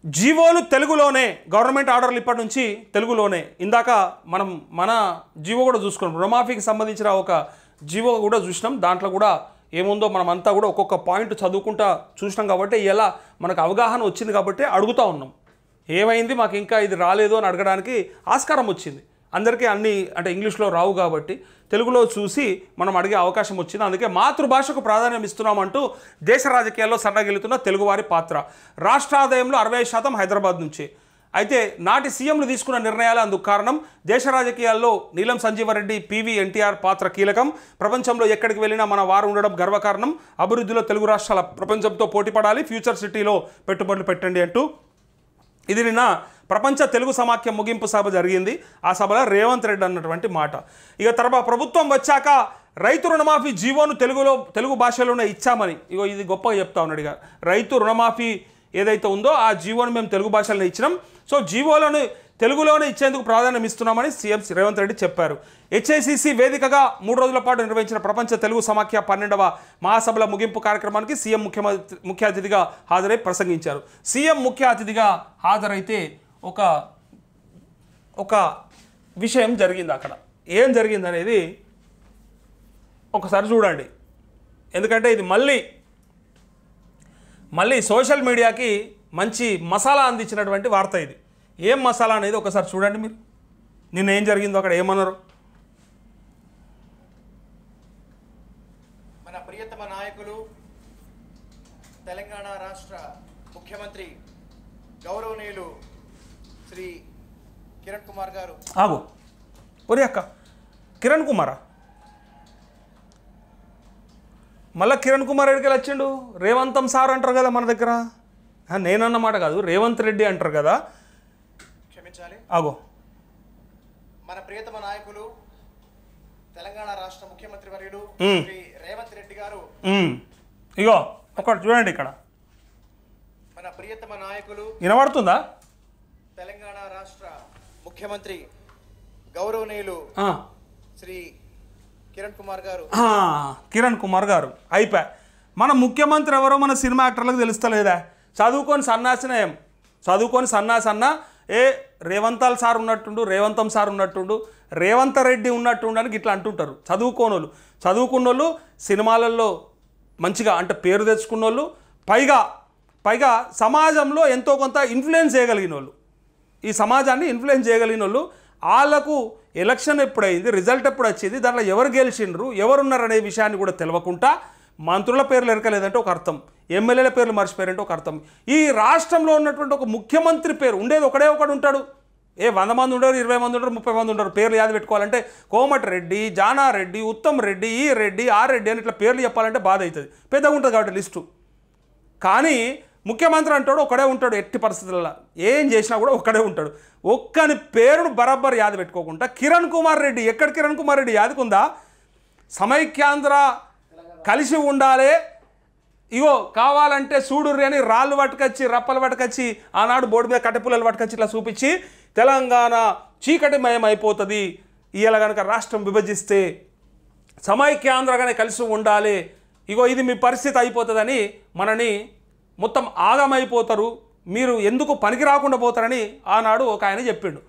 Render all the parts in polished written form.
జీవోలు తెలుగులోనే, గవర్నమెంట్ ఆర్డర్లు ఇప్పటి నుంచి తెలుగులోనే. ఇందాక మనం మన జీవో కూడా చూసుకున్నాం, రుణమాఫీకి సంబంధించిన ఒక జీవో కూడా చూసినాం. దాంట్లో కూడా ఏముందో మనం అంతా కూడా ఒక్కొక్క పాయింట్ చదువుకుంటా చూసినాం. కాబట్టి ఇలా మనకు అవగాహన వచ్చింది కాబట్టి అడుగుతూ ఉన్నాం, ఏమైంది మాకు ఇంకా ఇది రాలేదు అని అడగడానికి ఆస్కారం వచ్చింది. అందరికీ అన్నీ అంటే ఇంగ్లీష్లో రావు కాబట్టి తెలుగులో చూసి మనం అడిగే అవకాశం వచ్చింది. అందుకే మాతృభాషకు ప్రాధాన్యం ఇస్తున్నామంటూ దేశ రాజకీయాల్లో సన్నగిలుతున్న తెలుగువారి పాత్ర. రాష్ట్ర ఆదాయంలో 60% హైదరాబాద్ నుంచే. అయితే నాటి సీఎంలు తీసుకున్న నిర్ణయాలు అందుకు కారణం. దేశ రాజకీయాల్లో నీలం సంజీవరెడ్డి, పివి ఎన్టీఆర్ పాత్ర కీలకం. ప్రపంచంలో ఎక్కడికి వెళ్ళినా మన వారు ఉండడం గర్వకారణం. అభివృద్ధిలో తెలుగు రాష్ట్రాల ప్రపంచంతో పోటీపడాలి, ఫ్యూచర్ సిటీలో పెట్టుబడులు పెట్టండి అంటూ ఇది నిన్న ప్రపంచ తెలుగు సమాఖ్య ముగింపు సభ జరిగింది. ఆ సభలో రేవంత్ రెడ్డి అన్నటువంటి మాట. ఇక తర్వాత ప్రభుత్వం వచ్చాక రైతు రుణమాఫీ జీవోను తెలుగు భాషలోనే ఇచ్చామని ఇగో ఇది గొప్పగా చెప్తా ఉన్నాడు. ఇక రైతు రుణమాఫీ ఏదైతే ఉందో ఆ జీవోను మేము తెలుగు భాషలోనే ఇచ్చినాం. సో జీవోలను తెలుగులోనే ఇచ్చేందుకు ప్రాధాన్యం ఇస్తున్నామని సీఎం రేవంత్ రెడ్డి చెప్పారు. హెచ్ఐసిసి వేదికగా 3 రోజుల పాటు నిర్వహించిన ప్రపంచ తెలుగు సమాఖ్య 12వ మహాసభల ముగింపు కార్యక్రమానికి సీఎం ముఖ్య అతిథిగా హాజరై ప్రసంగించారు. సీఎం ముఖ్య అతిథిగా హాజరైతే ఒక విషయం జరిగింది. అక్కడ ఏం జరిగింది అనేది ఒకసారి చూడండి. ఎందుకంటే ఇది మళ్ళీ సోషల్ మీడియాకి మంచి మసాలా అందించినటువంటి వార్త. ఇది ఏం మసాలా అనేది ఒకసారి చూడండి మీరు. నిన్న ఏం జరిగిందో అక్కడ ఏమన్నారు. మన ప్రియతమ నాయకులు తెలంగాణ రాష్ట్ర ముఖ్యమంత్రి గౌరవనీయులు శ్రీ కిరణ్ కుమార్ గారు. ఆగు ఒరే అక్క, కిరణ్ కుమారా? మళ్ళీ కిరణ్ కుమార్ రెడ్డికి వచ్చిండు. రేవంతం సార్ అంటారు కదా మన దగ్గర. నేనన్నమాట కాదు, రేవంత్ రెడ్డి అంటారు కదా. క్షమించాలి. ఆగో, మన ప్రియతమ నాయకులు తెలంగాణ రాష్ట్ర ముఖ్యమంత్రి వర్యులు శ్రీ రేవంత్ రెడ్డి గారు. ఇగో ఒకటి చూడండి ఇక్కడ. మన ప్రియతమ నాయకులు వినబడుతుందా? తెలంగాణ రాష్ట్ర ముఖ్యమంత్రి గౌరవనీయులు శ్రీ కిరణ్ కుమార్ గారు. కిరణ్ కుమార్ గారు అయిపోయా. మన ముఖ్యమంత్రి ఎవరో మన సినిమా యాక్టర్లకు తెలుస్తలేదా? చదువుకొని సన్నాసినయం, చదువుకొని సన్నాసన్న రేవంతాల్ సార్ ఉన్నట్టుండు, రేవంతం సార్ ఉన్నట్టుండు, రేవంత రెడ్డి ఉన్నట్టుండు అని ఇట్లా అంటుంటారు. చదువుకున్నోళ్ళు సినిమాలలో మంచిగా అంటే పేరు తెచ్చుకున్న వాళ్ళు, పైగా సమాజంలో ఎంతో కొంత ఇన్ఫ్లుయెన్స్ చేయగలిగిన వాళ్ళు, ఈ సమాజాన్ని ఇన్ఫ్లుయెన్స్ చేయగలిగిన వాళ్ళు. వాళ్ళకు ఎలక్షన్ ఎప్పుడైంది, రిజల్ట్ ఎప్పుడు వచ్చింది, దాంట్లో ఎవరు గెలిచిండ్రు, ఎవరున్నారనే విషయాన్ని కూడా తెలియకుండా మంత్రుల పేర్లు ఎరకలేదంటే ఒక అర్థం, ఎమ్మెల్యేల పేర్లు మర్చిపోయారంటే ఒక అర్థం. ఈ రాష్ట్రంలో ఉన్నటువంటి ఒక ముఖ్యమంత్రి పేరు ఉండేది ఒకడు ఉంటాడు. 100 మంది ఉండరు, 20 మంది ఉండరు, 30 మంది ఉండరు. పేర్లు యాద పెట్టుకోవాలంటే కోమటిరెడ్డి, జానారెడ్డి, ఉత్తమ్ రెడ్డి, ఈ రెడ్డి, ఆ రెడ్డి అని ఇట్లా పేర్లు చెప్పాలంటే బాధ అవుతుంది, పెద్దగా ఉంటుంది కాబట్టి లిస్టు. కానీ ముఖ్యమంత్రి అంటాడు ఒకడే ఉంటాడు, ఎట్టి పరిస్థితుల్లో ఏం చేసినా కూడా ఒక్కడే ఉంటాడు. ఒక్కని పేరును బరాబర్ యాద పెట్టుకోకుండా కిరణ్ కుమార్ రెడ్డి, ఎక్కడ కిరణ్ కుమార్ రెడ్డి యాదకుందా? సమైక్యాంధ్ర కలిసి ఉండాలి, ఇగో కావాలంటే చూడుర్రి అని రాళ్ళు పట్టుకొచ్చి రప్పలు పట్టుకొచ్చి ఆనాడు బోర్డు మీద కట్టెపుల్లలు పట్టుకొచ్చి ఇట్లా చూపించి తెలంగాణ చీకటిమయం అయిపోతుంది, ఇవాళ కనుక రాష్ట్రం విభజిస్తే సమైక్యాంధ్రగానే కలిసి ఉండాలి, ఇగో ఇది మీ పరిస్థితి అయిపోతుందని మనని మొత్తం ఆగమైపోతారు, మీరు ఎందుకు పనికి రాకుండా పోతారని ఆనాడు ఒక ఆయన చెప్పిండు.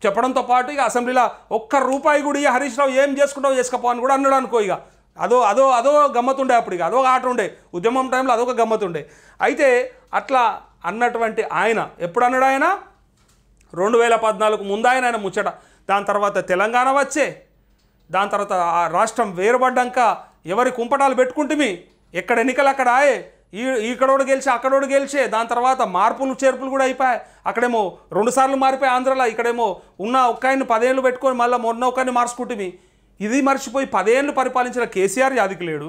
చెప్పడంతో పాటు ఇక అసెంబ్లీలో ₹1 కూడా హరీష్ రావు ఏం చేసుకుంటావు చేసుకపో అని కూడా అన్నాడు అనుకో. ఇక అదో గమ్మతుండే, అప్పుడు ఇక అదొక ఆట ఉండే, ఉద్యమం టైంలో అదొక గమ్మతుండే. అయితే అట్లా అన్నటువంటి ఆయన ఎప్పుడు అన్నాడు? ఆయన 2014 ముందు ఆయన ముచ్చట. దాని తర్వాత తెలంగాణ వచ్చే, దాని తర్వాత ఆ రాష్ట్రం వేరుపడ్డాక ఎవరి కుంపటాలు పెట్టుకుంటుమి, ఎక్కడ ఎన్నికలు అక్కడ ఆయే, ఇక్కడోడు గెలిచి అక్కడోడు గెలిచే, దాని తర్వాత మార్పులు చేర్పులు కూడా అయిపోయాయి. అక్కడేమో 2 సార్లు మారిపోయి ఆంధ్రలో, ఇక్కడేమో ఉన్న ఒక్కాయన్ని 10 ఏళ్ళు పెట్టుకొని మళ్ళీ మొన్న ఒక్కరిని మార్చుకుంటుమి. ఇది మర్చిపోయి 10 ఏళ్ళు పరిపాలించిన కేసీఆర్ యాదికి లేడు,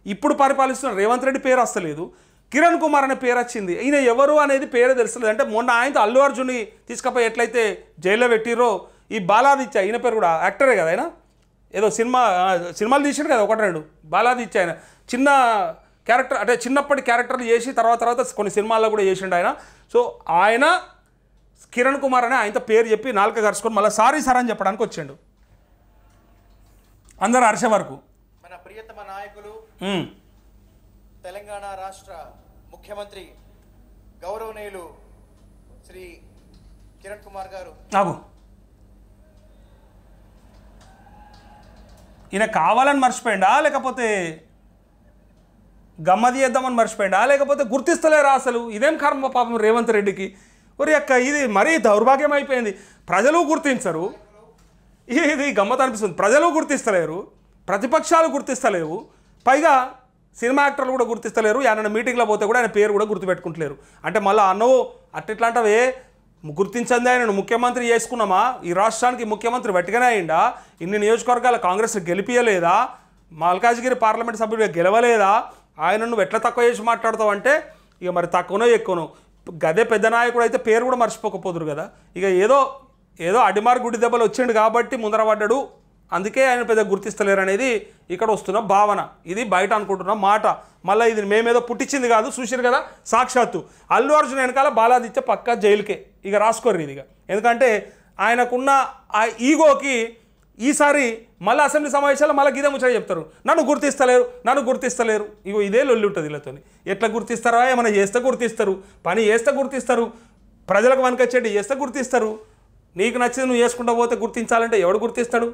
ఇప్పుడు పరిపాలిస్తున్న రేవంత్ రెడ్డి పేరు వస్తలేదు, కిరణ్ కుమార్ అనే పేరు వచ్చింది. ఈయన ఎవరు అనేది పేరే తెలుస్తలేదు. అంటే మొన్న ఆయనతో అల్లు అర్జున్ని తీసుకుపోయి ఎట్లయితే జైల్లో పెట్టిరో, ఈ బాలాదిత్య ఈయన పేరు కూడా యాక్టరే కదా, ఆయన ఏదో సినిమాలు తీసాడు కదా 1-2. బాలాదిత్య ఆయన చిన్న క్యారెక్టర్, అంటే చిన్నప్పటి క్యారెక్టర్లు చేసి తర్వాత కొన్ని సినిమాల్లో కూడా చేసిండు ఆయన. సో ఆయన కిరణ్ కుమార్ అనే ఆయనతో పేరు చెప్పి నాలుక కరుచుకొని మళ్ళీ సారీ సార్ అని చెప్పడానికి వచ్చిండు. అందరూ హర్ష వరకు. మన ప్రియతమ నాయకులు తెలంగాణ రాష్ట్ర ముఖ్యమంత్రి గౌరవనీయులు కుమార్ గారు నాకు ఈయన కావాలని మర్చిపోయిండా, లేకపోతే గమ్మది చేద్దామని మర్చిపోయిండా, లేకపోతే గుర్తిస్తలేరా అసలు? ఇదేం కర్మ పాపం రేవంత్ రెడ్డికి. ఒరి అక్క ఇది మరీ దౌర్భాగ్యం అయిపోయింది. ప్రజలు గుర్తించరు, ఇది గమ్మత్ అనిపిస్తుంది. ప్రజలు గుర్తిస్తలేరు, ప్రతిపక్షాలు గుర్తిస్తలేవు, పైగా సినిమా యాక్టర్లు కూడా గుర్తిస్తలేరు. ఆయన మీటింగ్లో పోతే కూడా ఆయన పేరు కూడా గుర్తుపెట్టుకుంటలేరు. అంటే మళ్ళీ అన్నవు అట్టిట్లాంటివే గుర్తించండి ఆయనను ముఖ్యమంత్రి చేసుకున్నామా? ఈ రాష్ట్రానికి ముఖ్యమంత్రి వెట్టుగానే అయిందా? ఇన్ని నియోజకవర్గాల కాంగ్రెస్ గెలిపియలేదా? మల్కాజ్గిరి పార్లమెంట్ సభ్యుడిగా గెలవలేదా? ఆయన నువ్వు ఎట్లా తక్కువ చేసి మాట్లాడతావు అంటే ఇక మరి తక్కువనో ఎక్కువనో. గదే పెద్ద నాయకుడు అయితే పేరు కూడా మర్చిపోకపోదురు కదా. ఇక ఏదో అడిమార్ గుడి దెబ్బలు వచ్చిండు కాబట్టి ముందర పడ్డాడు, అందుకే ఆయన పెద్ద గుర్తిస్తలేరు అనేది ఇక్కడ వస్తున్న భావన. ఇది బయట అనుకుంటున్న మాట. మళ్ళీ ఇది మేమేదో పుట్టించింది కాదు, చూసారు కదా సాక్షాత్తు. అల్లు అర్జున్ వెనకాల బాలాదిత్య పక్కా జైలుకే. ఇక రాసుకోరు ఇది. ఎందుకంటే ఆయనకున్న ఆ ఈగోకి ఈసారి మళ్ళీ అసెంబ్లీ సమావేశాల్లో మళ్ళీ గిదే ముచ్చట చెప్తారు, నన్ను గుర్తిస్తలేరు. ఇగో ఇదే లొల్లి ఉంటుంది వీళ్ళతో. ఎట్లా గుర్తిస్తారా? ఏమైనా చేస్తే గుర్తిస్తారు, పని చేస్తే గుర్తిస్తారు, ప్రజలకు వనకొచ్చేటి చేస్తే గుర్తిస్తారు. నీకు నచ్చింది నువ్వు చేసుకుంటూ పోతే గుర్తించాలంటే ఎవడు గుర్తిస్తాడు?